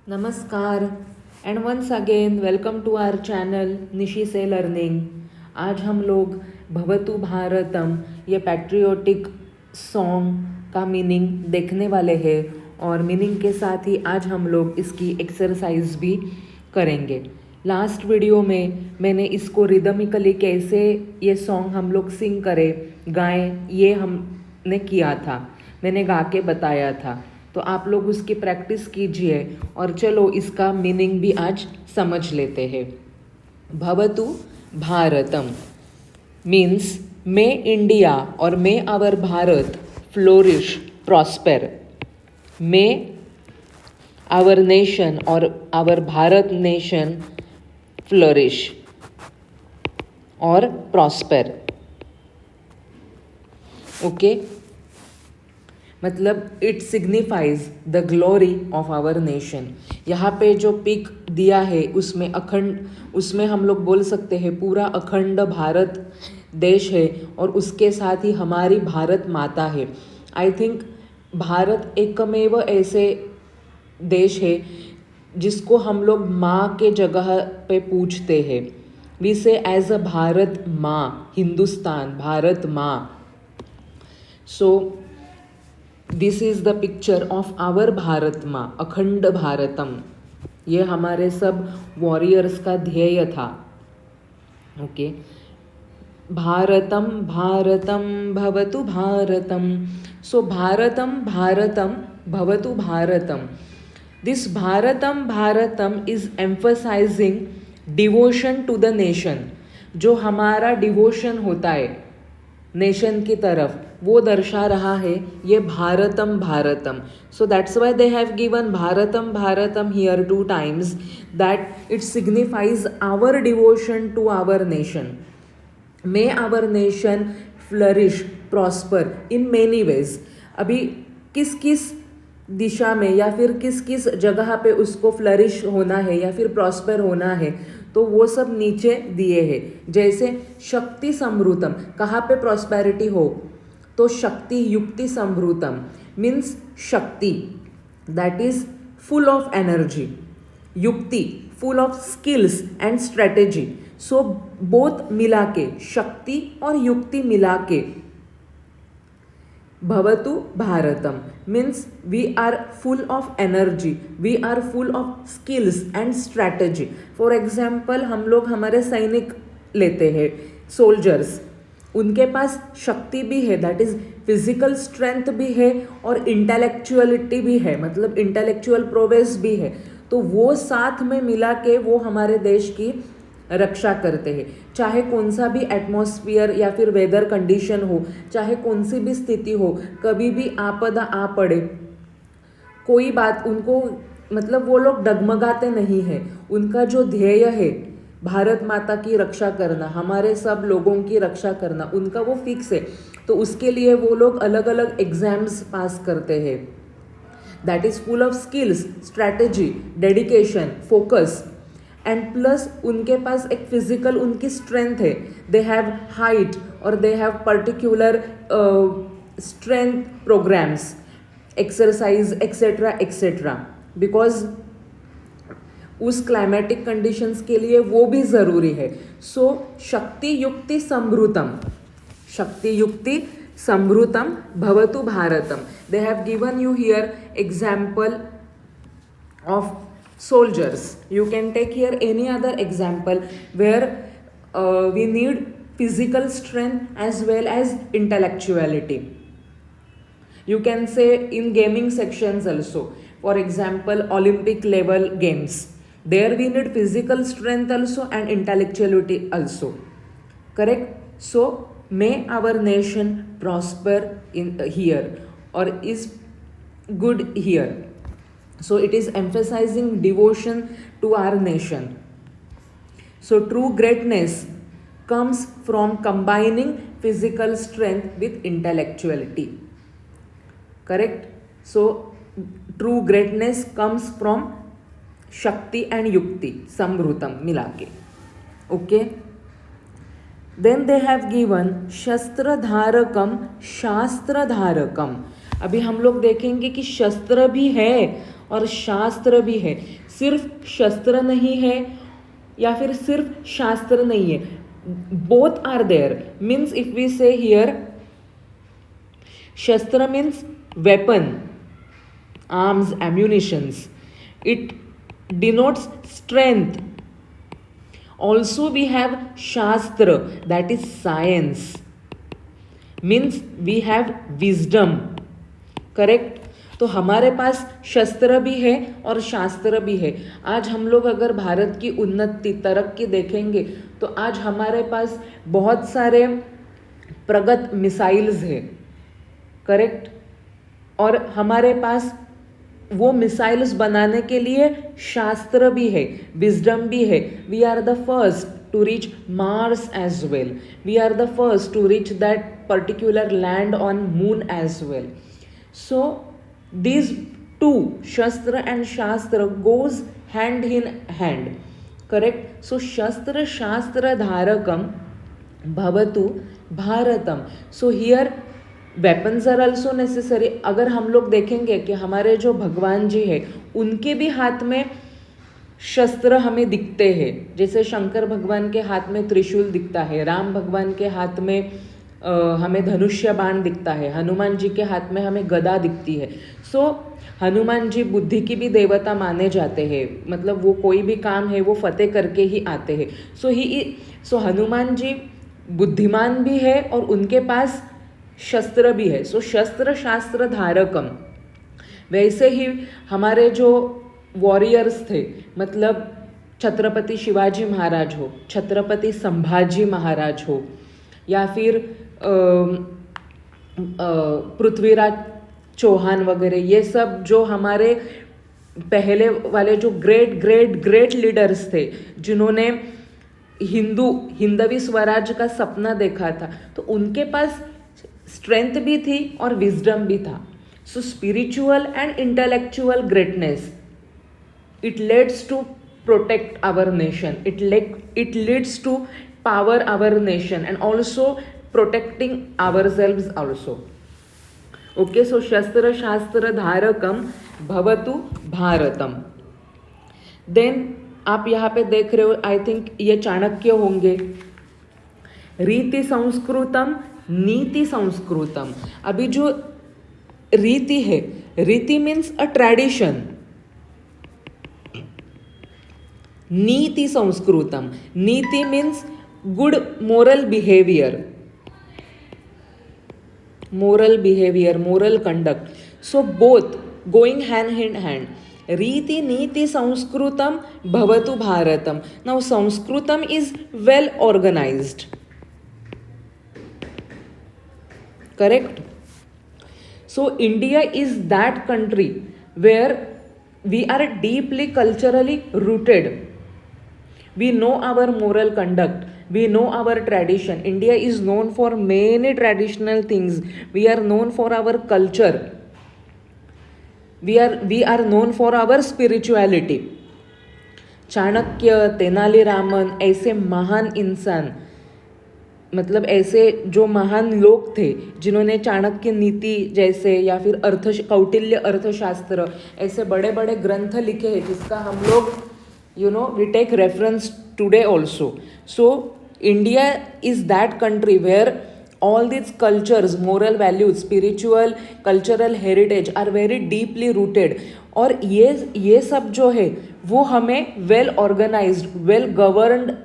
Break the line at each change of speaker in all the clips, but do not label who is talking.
नमस्कार and once again welcome to our channel Nishi से learning. आज हम लोग भवतु भारतम ये पैट्रियोटिक सॉन्ग का मीनिंग देखने वाले हैं और मीनिंग के साथ ही आज हम लोग इसकी एक्सरसाइज भी करेंगे। लास्ट वीडियो में मैंने इसको रिदमिकली कैसे ये सॉन्ग हम लोग सिंग करें गाएं ये हमने किया था, मैंने गा के बताया था। तो आप लोग उसकी प्रैक्टिस कीजिए और चलो इसका मीनिंग भी आज समझ लेते हैं। भवतु भारतम मीन्स मे इंडिया और may our Bharat flourish prosper. May our nation और आवर भारत नेशन फ्लोरिश और प्रॉस्पर। ओके, मतलब it signifies the glory of our nation. यहाँ पे जो पिक दिया है उसमें हम लोग बोल सकते हैं पूरा अखंड भारत देश है और उसके साथ ही हमारी भारत माता है। आई थिंक भारत एकमेव ऐसे देश है जिसको हम लोग माँ के जगह पे पूछते हैं। वी से एज अ भारत माँ, हिंदुस्तान भारत माँ। So this is the picture of our Bharat माँ, अखंड भारतम। ये हमारे सब वॉरियर्स का ध्येय था। ओके, भारतम भारतम भवतु भारतम। सो भारतम भारतम भवतु भारतम। दिस भारतम भारतम is emphasizing devotion to the nation. जो हमारा डिवोशन होता है नेशन की तरफ वो दर्शा रहा है ये भारतम भारतम। So that's why they have given भारतम भारतम here 2 times, that it signifies our devotion to our nation. May our nation flourish prosper in many ways. अभी किस किस दिशा में या फिर किस किस जगह पे उसको फ्लरिश होना है या फिर प्रॉस्पर होना है तो वो सब नीचे दिए हैं। जैसे शक्ति समृतम, कहाँ पे प्रॉस्पेरिटी हो तो शक्ति युक्ति समृतम मीन्स शक्ति that is full of energy, युक्ति full of skills and strategy. So both मिला के शक्ति और युक्ति मिला के भवतु भारतम means we are full of energy, we are full of skills and strategy. For example हम लोग हमारे सैनिक लेते हैं, सोल्जर्स, उनके पास शक्ति भी है दैट इज फिजिकल स्ट्रेंथ भी है और इंटेलेक्चुअलिटी भी है, मतलब इंटेलेक्चुअल प्रोग्रेस भी है। तो वो साथ में मिला के वो हमारे देश की रक्षा करते हैं। चाहे कौन सा भी एटमॉस्फियर या फिर वेदर कंडीशन हो, चाहे कौन सी भी स्थिति हो, कभी भी आपदा आ पड़े, कोई बात उनको, मतलब वो लोग डगमगाते नहीं हैं। उनका जो ध्येय है भारत माता की रक्षा करना, हमारे सब लोगों की रक्षा करना, उनका वो फिक्स है। तो उसके लिए वो लोग अलग अलग एग्जाम्स पास करते हैं that is full of skills, strategy, dedication, focus and plus उनके पास एक फिजिकल उनकी स्ट्रेंथ है। दे हैव हाइट और they have particular strength programs, exercise etcetera etcetera, because उस क्लाइमेटिक कंडीशंस के लिए वो भी ज़रूरी है। सो शक्ति युक्ति समृतम, शक्ति युक्ति समृतम भवतु भारतम। दे have given you here example of soldiers. You can take here any other example where we need physical strength as well as intellectuality. You can say in gaming sections also, for example Olympic level games, there we need physical strength also and intellectuality also, correct? So may our nation prosper in here or is good here. So it is emphasizing devotion to our nation. So true greatness comes from combining physical strength with intellectuality, correct? So true greatness comes from shakti and yukti samrutam milake. Okay, then they have given shastra dharakam shastra dharakam. अभी हम लोग देखेंगे कि शस्त्र भी है और शास्त्र भी है, सिर्फ शस्त्र नहीं है या फिर सिर्फ शास्त्र नहीं है, both are there. Means if we say here शस्त्र means weapon, arms, ammunitions. It denotes strength. Also we have shastra, that is science. Means we have wisdom. Correct? तो हमारे पास शस्त्र भी है और शास्त्र भी है. आज हम लोग अगर भारत की उन्नति तरक्की देखेंगे तो आज हमारे पास बहुत सारे प्रगत मिसाइल्स है. करेक्ट? और हमारे पास वो मिसाइल्स बनाने के लिए शास्त्र भी है, विजडम भी है. We are the first to reach Mars as well. We are the first to reach that particular land on moon as well. So these two, shastra and shastra, goes hand in hand. Correct? So shastra shastra dharakam bhavatu bharatam. So here weapons are also necessary. अगर हम लोग देखेंगे कि हमारे जो भगवान जी है उनके भी हाथ में शस्त्र हमें दिखते हैं. जैसे शंकर भगवान के हाथ में त्रिशूल दिखता है, राम भगवान के हाथ में हमें धनुष्य बाण दिखता है, हनुमान जी के हाथ में हमें गदा दिखती है. सो हनुमान जी बुद्धि की भी देवता माने जाते हैं. मतलब वो कोई भी काम है वो फतेह करके ही आते हैं. सो हनुमान जी बुद्धिमान भी है और उनके पास शस्त्र भी है. सो शस्त्र शास्त्र धारकम. वैसे ही हमारे जो वॉरियर्स थे, मतलब छत्रपति शिवाजी महाराज हो, छत्रपति संभाजी महाराज हो, या फिर पृथ्वीराज चौहान वगैरह, ये सब जो हमारे पहले वाले जो ग्रेट ग्रेट ग्रेट लीडर्स थे जिन्होंने हिंदवी स्वराज का सपना देखा था, तो उनके पास स्ट्रेंथ भी थी और विजडम भी था. So spiritual and intellectual greatness, it leads to protect our nation. It leads to power our nation and also protecting ourselves also. Okay, so shastra shastra dharakam bhavatu bharatam. Then आप यहाँ पे देख रहे हो, I think ये चाणक्य होंगे. रीति संस्कृतम नीति संस्कृतम. अभी जो रीति है, रीति मीन्स अ ट्रेडिशन. नीति संस्कृतम, नीति means good moral behaviour, moral conduct. So both going hand in hand. रीति नीति संस्कृतम भवतु भारतम. नाउ संस्कृतम is well organised. Correct? So India is that country where we are deeply culturally rooted. We know our moral conduct. We know our tradition. India is known for many traditional things. We are known for our culture. We are known for our spirituality. Chanakya, Tenali Raman, ऐसे महान इंसान, मतलब ऐसे जो महान लोग थे जिन्होंने चाणक्य नीति जैसे या फिर कौटिल्य अर्थशास्त्र ऐसे बड़े बड़े ग्रंथ लिखे हैं जिसका हम लोग we take reference today also. So India is that country where all this cultures, moral values, spiritual cultural heritage are very deeply rooted. और ये सब जो है वो हमें वेल ऑर्गेनाइज्ड, वेल गवर्नड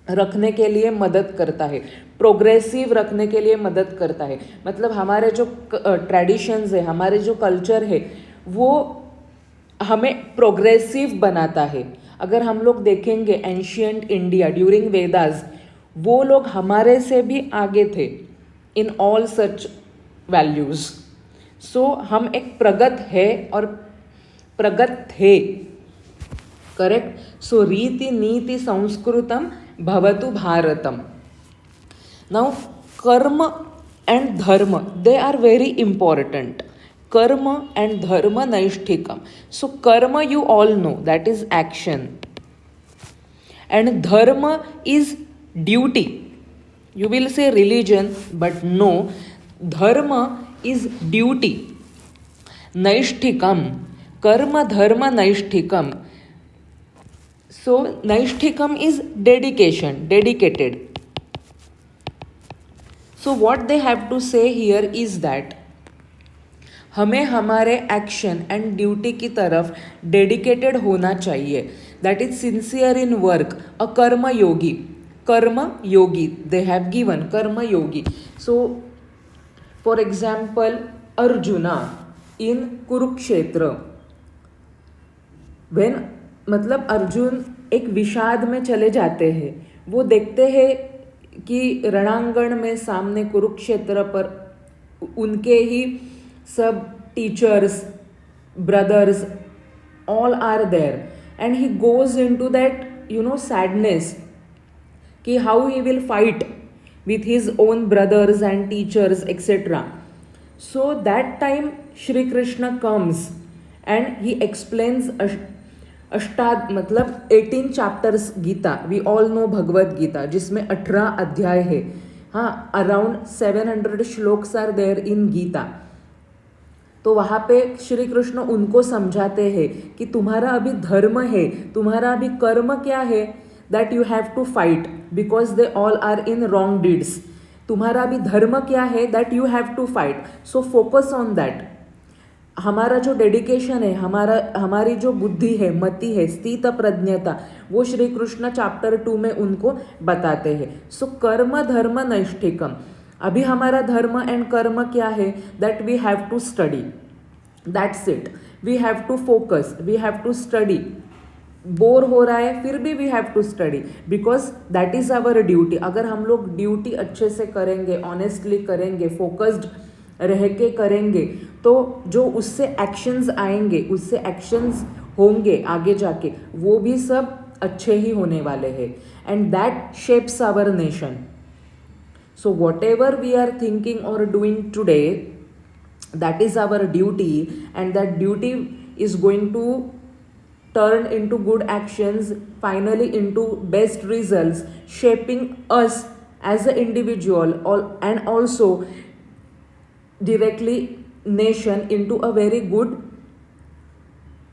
रखने के लिए मदद करता है, प्रोग्रेसिव रखने के लिए मदद करता है. मतलब हमारे जो ट्रेडिशंस है, हमारे जो कल्चर है, वो हमें प्रोग्रेसिव बनाता है. अगर हम लोग देखेंगे एंशियंट इंडिया ड्यूरिंग वेदास, वो लोग हमारे से भी आगे थे इन ऑल सच वैल्यूज. सो हम एक प्रगत है और प्रगत थे. करेक्ट? सो रीति नीति संस्कृतम भवतु भारतम. नाउ कर्म एंड धर्म, दे आर वेरी इंपॉर्टेंट. कर्म एंड धर्म नैष्ठिकम. सो कर्म you all know, that is action, and धर्म is duty. You will say religion, but no, धर्म इज ड्यूटी. नैष्ठिकम, कर्म धर्म नैष्ठिकम. So नैष्ठिकम is dedication, dedicated. So what they have to say here is that हमें हमारे action and duty की तरफ dedicated होना चाहिए. That is sincere in work. A कर्म योगी, कर्म योगी दे हैव गिवन कर्म योगी. So for example Arjuna in Kurukshetra, when मतलब अर्जुन एक विषाद में चले जाते हैं. वो देखते हैं कि रणांगण में सामने कुरुक्षेत्र पर उनके ही सब teachers, brothers, all are there, and he goes into that sadness कि how he will fight with his own brothers and teachers etc. So that time Shri Krishna comes and he explains अष्टाद मतलब 18 chapters Gita. We all know Bhagavad Gita जिसमें 18 अध्याय है. हाँ, around 700 श्लोक्स are there in Gita. तो वहाँ पे श्री कृष्ण उनको समझाते हैं कि तुम्हारा अभी धर्म है, तुम्हारा अभी कर्म क्या है, that you have to fight because they all are in wrong deeds. तुम्हारा अभी धर्म क्या है, that you have to fight. So focus on that. हमारा जो डेडिकेशन है, हमारी जो बुद्धि है, मति है, स्थित प्रज्ञता, वो श्री कृष्ण चैप्टर 2 में उनको बताते हैं. सो कर्म धर्म नैष्ठिकम. अभी हमारा धर्म एंड कर्म क्या है, that we have to study. That's it. We have to focus, we have to study. Bore हो रहा है फिर भी we have to study because that is our duty. अगर हम लोग ड्यूटी अच्छे से करेंगे, ऑनेस्टली करेंगे, फोकस्ड रह के करेंगे, तो जो उससे एक्शंस आएंगे, उससे एक्शंस होंगे आगे जाके, वो भी सब अच्छे ही होने वाले हैं. And that shapes our nation. So whatever we are thinking और doing today, that is our duty, and that duty is going to turn into good actions, finally into best results, shaping us as an individual and also directly nation into a very good,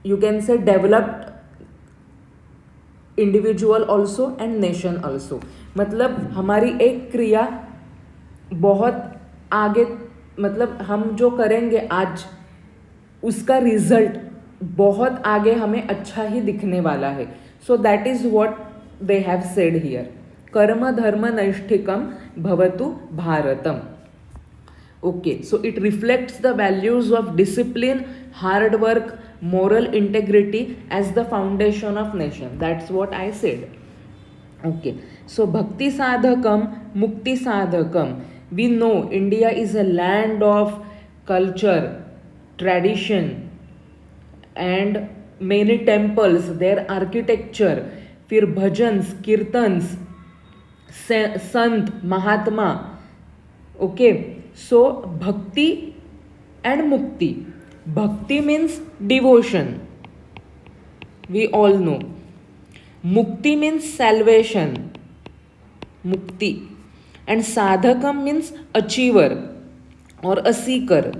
you can say, developed individual also and nation also. मतलब हमारी एक क्रिया बहुत आगे, मतलब हम जो करेंगे आज उसका रिजल्ट बहुत आगे हमें अच्छा ही दिखने वाला है. So that is what they have said here. कर्म धर्म नैष्ठिकम भवतु भारतम. Okay, so it reflects the values of discipline, hard work, moral integrity as the foundation of nation. That's what I said. Okay, so भक्ति साधकम मुक्ति साधकम. We know India is a land of culture, tradition and many temples, their architecture, फिर भजन्स, कीर्तन्स, संत, महात्मा. Okay, so भक्ति and मुक्ति. भक्ति means devotion, we all know. मुक्ति means salvation, मुक्ति. एंड साधकम मीन्स अचीवर और अ सीकर.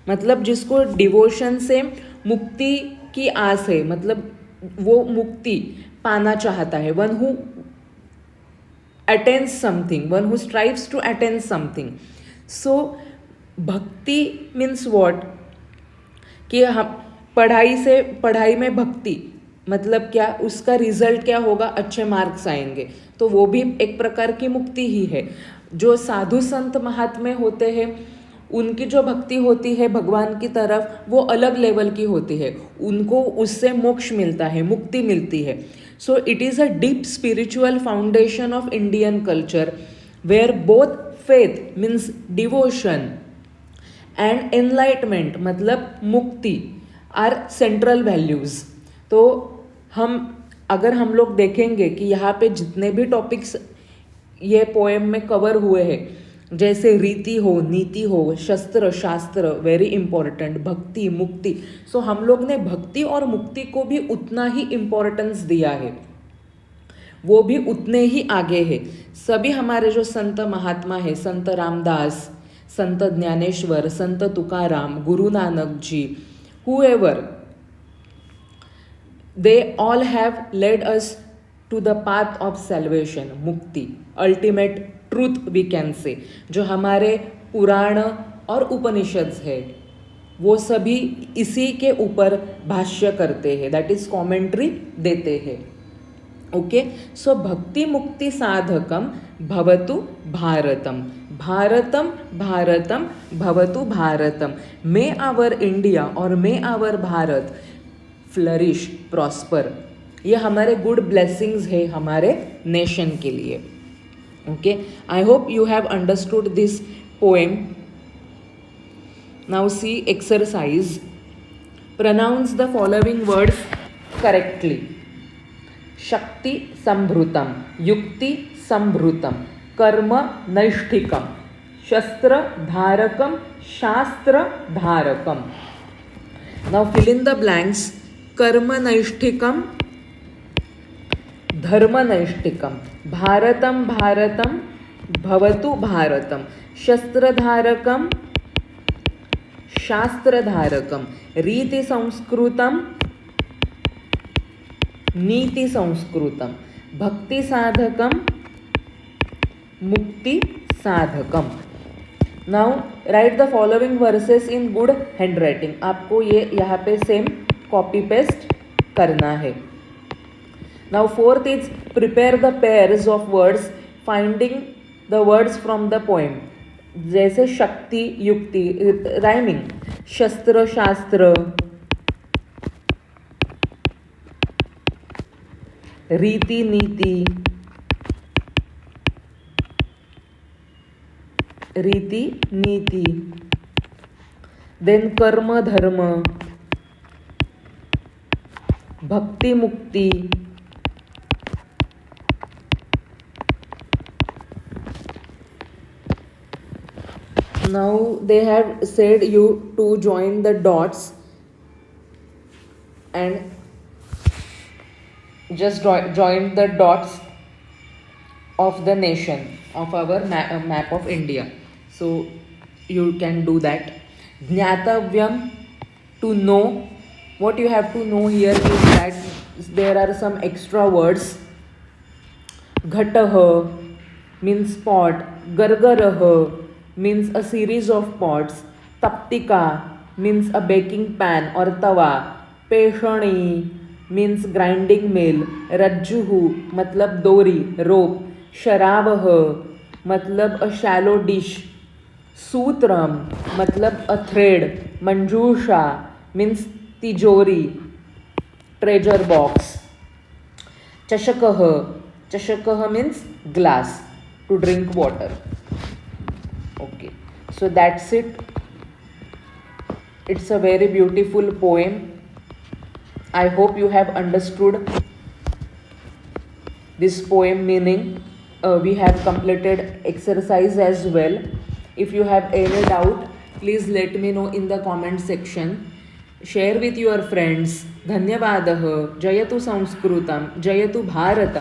मतलब जिसको डिवोशन से मुक्ति की आस है, मतलब वो मुक्ति पाना चाहता है. One who attains something, one who strives to attain something. So भक्ति मीन्स व्हाट, कि हम पढ़ाई में भक्ति मतलब क्या, उसका रिजल्ट क्या होगा, अच्छे मार्क्स आएंगे, तो वो भी एक प्रकार की मुक्ति ही है. जो साधु संत महात्मे होते हैं, उनकी जो भक्ति होती है भगवान की तरफ, वो अलग लेवल की होती है. उनको उससे मोक्ष मिलता है, मुक्ति मिलती है. So it is a deep spiritual foundation of Indian culture where both faith means devotion and enlightenment मतलब मुक्ति आर सेंट्रल वैल्यूज़. तो अगर हम लोग देखेंगे कि यहाँ पे जितने भी टॉपिक्स ये पोएम में कवर हुए हैं, जैसे रीति हो, नीति हो, शस्त्र शास्त्र, वेरी इंपॉर्टेंट, भक्ति मुक्ति. सो हम लोग ने भक्ति और मुक्ति को भी उतना ही इम्पोर्टेंस दिया है, वो भी उतने ही आगे है. सभी हमारे जो संत महात्मा है, संत Ramdas, Sant Jnaneshwar, Sant Tukaram, Guru Nanak Ji, whoever, they all have led us to the path of salvation, mukti, ultimate truth we can say. जो हमारे पुराण और उपनिषद है वो सभी इसी के ऊपर भाष्य करते हैं, दैट इज कॉमेंट्री देते हैं. ओके, सो भक्ति मुक्ति साधकम भवतु भारतम, भारतम भारतम भवतु भारतम. मे आवर इंडिया और may our Bharat flourish, prosper. ये हमारे गुड ब्लेसिंग्स है हमारे नेशन के लिए. Okay, I hope you have understood this poem. Now see exercise. Pronounce the following words correctly. शक्ति संभृतम, युक्ति संभृतम, कर्म नैष्ठिकम, शस्त्र धारकम, शास्त्र धारकम. Now fill in the blanks. कर्म नैष्ठिकम, धर्म नैष्ठिकम, भारतम भारतम भवतु भारतम, शस्त्रधारकम शास्त्रधारकम, रीति संस्कृतम नीति संस्कृतम, भक्ति साधकम मुक्ति साधकम. Now write the following verses in good handwriting. आपको ये यहाँ पे सेम कॉपी पेस्ट करना है. Now fourth is prepare the pairs of words finding the words from the poem. जैसे शक्ति युक्ति राइमिंग, शस्त्र शास्त्र, रीति नीति, रीति नीति, देन कर्म धर्म, भक्ति मुक्ति, now they have said you to join the dots and just join the dots of the nation of our map of India. So you can do that. Jnatavyam, to know. What you have to know here is that there are some extra words. Ghatah means pot, gargarah means a series of pots, taptika means a baking pan or tawa, peshani means grinding mill, rajjuhu matlab dori, rope, sharabah matlab a shallow dish, sutram matlab a thread, manjusha means tijori, treasure box, chashakah means glass to drink water. Okay, so that's it. It's a very beautiful poem. I hope you have understood this poem meaning. We have completed exercise as well. If you have any doubt, please let me know in the comment section. Share with your friends. धन्यवादः. जयतु संस्कृतं, जयतु भारतम्.